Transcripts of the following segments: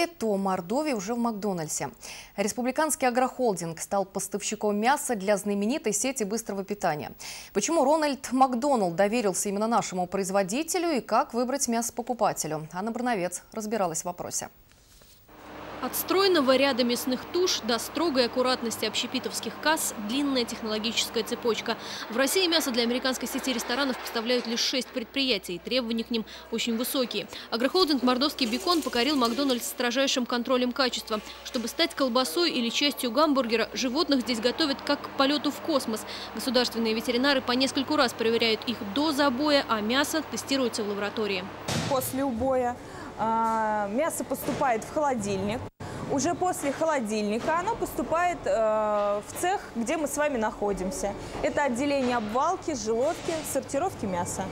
то Мордовия уже в Макдональдсе. Республиканский агрохолдинг стал поставщиком мяса для знаменитой сети быстрого питания. Почему Рональд Макдоналд доверился именно нашему производителю и как выбрать мясо покупателю? Анна Барновец разбиралась в вопросе. От стройного ряда мясных туш до строгой аккуратности общепитовских касс – длинная технологическая цепочка. В России мясо для американской сети ресторанов поставляют лишь 6 предприятий. Требования к ним очень высокие. Агрохолдинг «Мордовский бекон» покорил Макдональдс строжайшим контролем качества. Чтобы стать колбасой или частью гамбургера, животных здесь готовят как к полету в космос. Государственные ветеринары по нескольку раз проверяют их до забоя, а мясо тестируется в лаборатории. После убоя мясо поступает в холодильник. Уже после холодильника оно поступает в цех, где мы с вами находимся. Это отделение обвалки, желудки, сортировки мяса.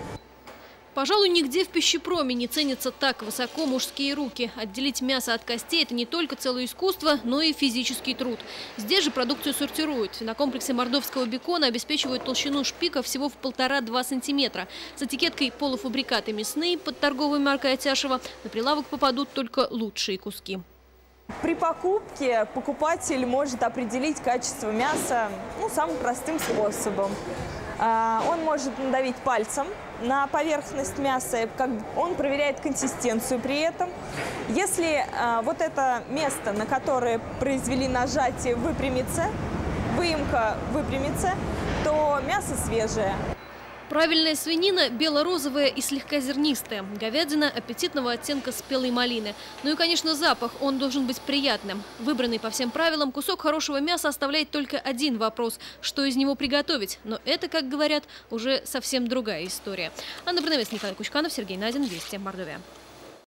Пожалуй, нигде в пищепроме не ценятся так высоко мужские руки. Отделить мясо от костей – это не только целое искусство, но и физический труд. Здесь же продукцию сортируют. На комплексе мордовского бекона обеспечивают толщину шпика всего в 1,5–2 сантиметра. С этикеткой «полуфабрикаты мясные» под торговой маркой Атяшева на прилавок попадут только лучшие куски. При покупке покупатель может определить качество мяса самым простым способом. Он может надавить пальцем на поверхность мяса, он проверяет консистенцию при этом. Если вот это место, на которое произвели нажатие, выпрямится, выемка выпрямится, то мясо свежее. Правильная свинина бело-розовая и слегка зернистая. Говядина аппетитного оттенка спелой малины. Ну и, конечно, запах. Он должен быть приятным. Выбранный по всем правилам кусок хорошего мяса оставляет только один вопрос – что из него приготовить. Но это, как говорят, уже совсем другая история. Анна Барновец, Николай Кучканов, Сергей Надин, Вести, Мордовия.